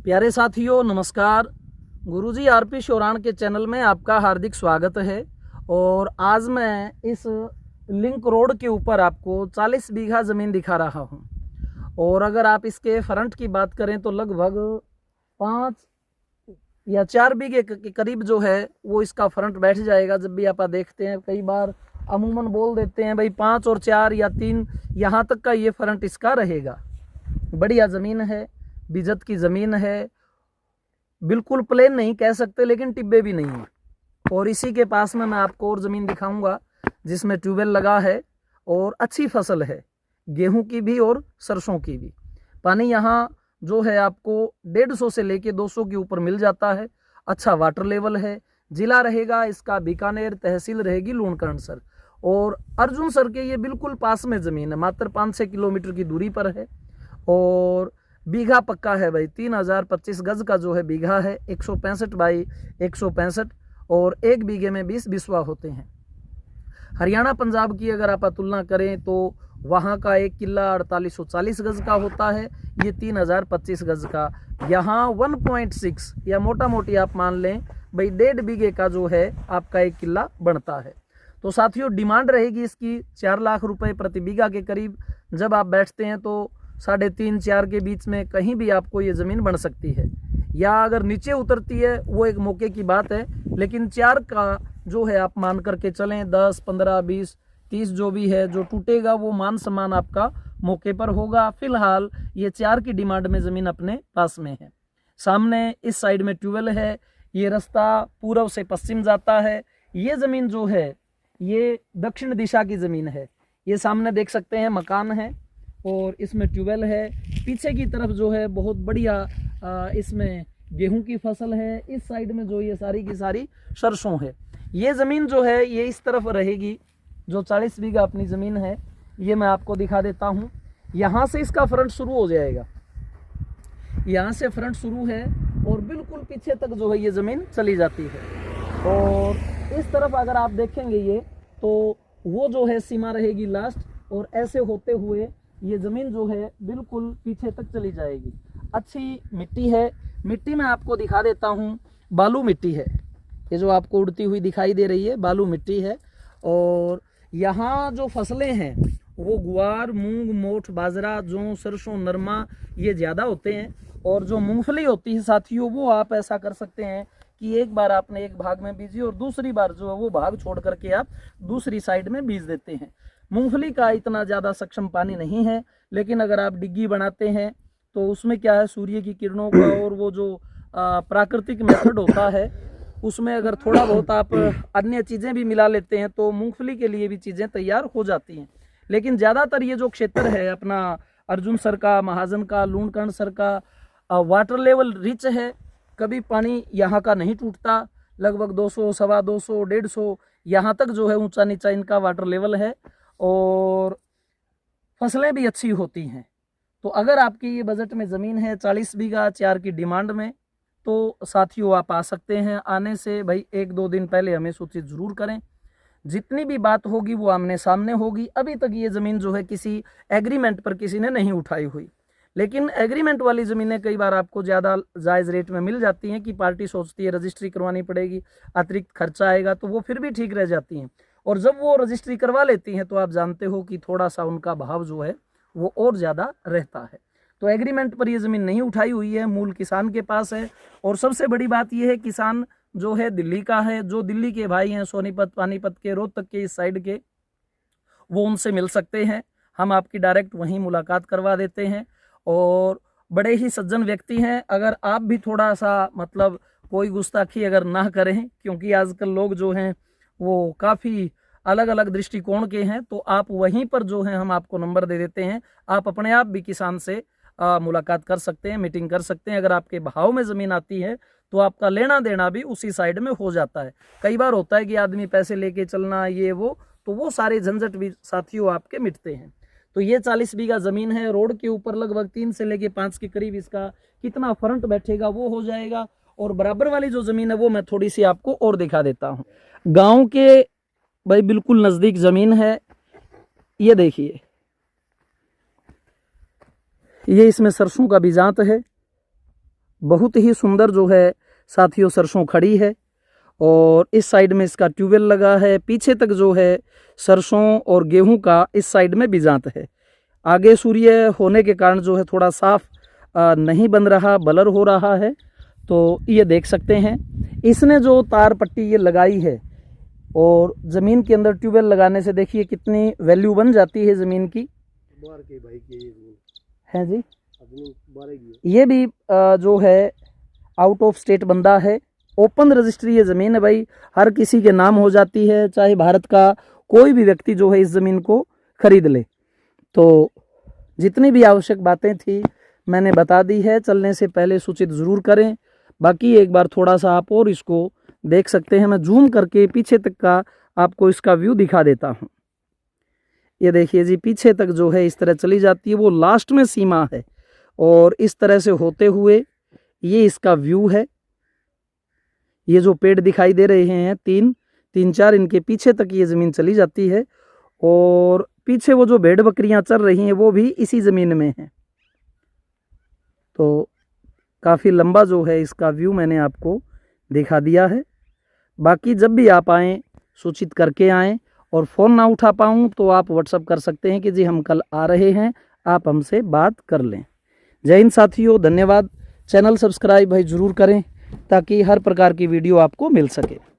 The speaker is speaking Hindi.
प्यारे साथियों नमस्कार। गुरुजी आरपी शोराण के चैनल में आपका हार्दिक स्वागत है। और आज मैं इस लिंक रोड के ऊपर आपको 40 बीघा ज़मीन दिखा रहा हूं। और अगर आप इसके फ्रंट की बात करें तो लगभग 5 या 4 बीघे के करीब जो है वो इसका फ्रंट बैठ जाएगा। जब भी आप देखते हैं कई बार अमूमन बोल देते हैं भाई 5 और 4 या 3 यहाँ तक का ये फ्रंट इसका रहेगा। बढ़िया ज़मीन है, बिजत की ज़मीन है, बिल्कुल प्लेन नहीं कह सकते लेकिन टिब्बे भी नहीं है। और इसी के पास में मैं आपको और ज़मीन दिखाऊंगा जिसमें ट्यूबवेल लगा है और अच्छी फसल है, गेहूं की भी और सरसों की भी। पानी यहाँ जो है आपको 150 से लेके 200 के ऊपर मिल जाता है। अच्छा वाटर लेवल है। जिला रहेगा इसका बीकानेर, तहसील रहेगी लूणकरणसर। और अर्जुनसर के ये बिल्कुल पास में ज़मीन है, मात्र 5-6 किलोमीटर की दूरी पर है। और बीघा पक्का है भाई, 3025 गज का जो है बीघा है, 165 बाई 165। और एक बीघे में 20 बिस्वा होते हैं। हरियाणा पंजाब की अगर आप तुलना करें तो वहाँ का एक किला 4840 गज का होता है, ये 3025 गज का। यहाँ 1.6 या मोटा मोटी आप मान लें भाई 1.5 बीघे का जो है आपका एक किला बनता है। तो साथियों डिमांड रहेगी इसकी 4 लाख रुपए प्रति बीघा के करीब। जब आप बैठते हैं तो 3.5-4 के बीच में कहीं भी आपको ये ज़मीन बन सकती है, या अगर नीचे उतरती है वो एक मौके की बात है। लेकिन 4 का जो है आप मान करके चलें, 10, 15, 20, 30 जो भी है, जो टूटेगा वो मान सम्मान आपका मौके पर होगा। फिलहाल ये 4 की डिमांड में ज़मीन अपने पास में है। सामने इस साइड में ट्यूबवेल है, ये रास्ता पूर्व से पश्चिम जाता है। ये ज़मीन जो है ये दक्षिण दिशा की ज़मीन है। ये सामने देख सकते हैं मकान है और इसमें ट्यूबवेल है। पीछे की तरफ जो है बहुत बढ़िया इसमें गेहूं की फसल है। इस साइड में जो ये सारी की सारी सरसों है। ये ज़मीन जो है ये इस तरफ रहेगी, जो 40 बीघा अपनी ज़मीन है। ये मैं आपको दिखा देता हूँ। यहाँ से इसका फ्रंट शुरू हो जाएगा, यहाँ से फ्रंट शुरू है और बिल्कुल पीछे तक जो है ये ज़मीन चली जाती है। और इस तरफ अगर आप देखेंगे ये तो वो जो है सीमा रहेगी लास्ट, और ऐसे होते हुए ये ज़मीन जो है बिल्कुल पीछे तक चली जाएगी। अच्छी मिट्टी है, मिट्टी मैं आपको दिखा देता हूँ। बालू मिट्टी है, ये जो आपको उड़ती हुई दिखाई दे रही है बालू मिट्टी है। और यहाँ जो फसलें हैं वो गुआर, मूंग, मोठ, बाजरा, जौ, सरसों, नरमा ये ज़्यादा होते हैं। और जो मूंगफली होती है साथियों वो आप ऐसा कर सकते हैं कि एक बार आपने एक भाग में बीजी और दूसरी बार जो है वो भाग छोड़ करके आप दूसरी साइड में बीज देते हैं। मूंगफली का इतना ज़्यादा सक्षम पानी नहीं है, लेकिन अगर आप डिग्गी बनाते हैं तो उसमें क्या है, सूर्य की किरणों का और वो जो प्राकृतिक मेथड होता है उसमें अगर थोड़ा बहुत आप अन्य चीज़ें भी मिला लेते हैं तो मूंगफली के लिए भी चीज़ें तैयार हो जाती हैं। लेकिन ज़्यादातर ये जो क्षेत्र है अपना अर्जुनसर का, महाजन का, लूणकरणसर का, वाटर लेवल रिच है। कभी पानी यहाँ का नहीं टूटता। लगभग 200, 225, 150 यहाँ तक जो है ऊंचा नीचा इनका वाटर लेवल है। और फसलें भी अच्छी होती हैं। तो अगर आपकी ये बजट में ज़मीन है 40 बीघा 4 की डिमांड में, तो साथियों आप आ सकते हैं। आने से भाई 1-2 दिन पहले हमें सूचित ज़रूर करें। जितनी भी बात होगी वो आमने सामने होगी। अभी तक ये ज़मीन जो है किसी एग्रीमेंट पर किसी ने नहीं उठाई हुई, लेकिन एग्रीमेंट वाली ज़मीनें कई बार आपको ज़्यादा जायज़ रेट में मिल जाती हैं कि पार्टी सोचती है रजिस्ट्री करवानी पड़ेगी, अतिरिक्त खर्चा आएगा, तो वो फिर भी ठीक रह जाती हैं। और जब वो रजिस्ट्री करवा लेती हैं तो आप जानते हो कि थोड़ा सा उनका भाव जो है वो और ज़्यादा रहता है। तो एग्रीमेंट पर ये ज़मीन नहीं उठाई हुई है, मूल किसान के पास है। और सबसे बड़ी बात ये है किसान जो है दिल्ली का है। जो दिल्ली के भाई हैं, सोनीपत, पानीपत के, रोहतक के इस साइड के, वो उनसे मिल सकते हैं। हम आपकी डायरेक्ट वहीं मुलाकात करवा देते हैं। और बड़े ही सज्जन व्यक्ति हैं। अगर आप भी थोड़ा सा मतलब कोई गुस्ताखी अगर ना करें, क्योंकि आजकल लोग जो हैं वो काफ़ी अलग अलग दृष्टिकोण के हैं, तो आप वहीं पर जो है हम आपको नंबर दे देते हैं। आप अपने आप भी किसान से मुलाकात कर सकते हैं, मीटिंग कर सकते हैं। अगर आपके भाव में ज़मीन आती है तो आपका लेना देना भी उसी साइड में हो जाता है। कई बार होता है कि आदमी पैसे लेके चलना ये वो, तो वो सारे झंझट भी साथियों आपके मिटते हैं। तो ये 40 बीघा ज़मीन है, रोड के ऊपर लगभग 3 से लेके 5 के करीब इसका कितना फ्रंट बैठेगा वो हो जाएगा। और बराबर वाली जो ज़मीन है वो मैं थोड़ी सी आपको और दिखा देता हूँ। गाँव के भाई बिल्कुल नज़दीक ज़मीन है। ये देखिए, ये इसमें सरसों का बीजांत है। बहुत ही सुंदर जो है साथियों सरसों खड़ी है। और इस साइड में इसका ट्यूबवेल लगा है, पीछे तक जो है सरसों और गेहूं का इस साइड में बीजांत है। आगे सूर्य होने के कारण जो है थोड़ा साफ नहीं बन रहा, ब्लर हो रहा है। तो ये देख सकते हैं इसने जो तार पट्टी ये लगाई है और ज़मीन के अंदर ट्यूबवेल लगाने से देखिए कितनी वैल्यू बन जाती है ज़मीन की। है जी, ये भी जो है आउट ऑफ स्टेट बंदा है, ओपन रजिस्ट्री ये ज़मीन है भाई, हर किसी के नाम हो जाती है, चाहे भारत का कोई भी व्यक्ति जो है इस ज़मीन को खरीद ले। तो जितनी भी आवश्यक बातें थी मैंने बता दी है, चलने से पहले सूचित ज़रूर करें। बाकी एक बार थोड़ा सा आप और इसको देख सकते हैं, मैं जूम करके पीछे तक का आपको इसका व्यू दिखा देता हूँ। ये देखिए जी, पीछे तक जो है इस तरह चली जाती है, वो लास्ट में सीमा है। और इस तरह से होते हुए ये इसका व्यू है। ये जो पेड़ दिखाई दे रहे हैं तीन चार, इनके पीछे तक ये ज़मीन चली जाती है। और पीछे वो जो भेड़ बकरियां चल रही हैं वो भी इसी ज़मीन में हैं। तो काफ़ी लंबा जो है इसका व्यू मैंने आपको दिखा दिया है। बाकी जब भी आप आएँ सूचित करके आएँ, और फ़ोन ना उठा पाऊँ तो आप व्हाट्सअप कर सकते हैं कि जी हम कल आ रहे हैं, आप हमसे बात कर लें। जय हिंद साथियों, धन्यवाद। चैनल सब्सक्राइब भाई ज़रूर करें ताकि हर प्रकार की वीडियो आपको मिल सके।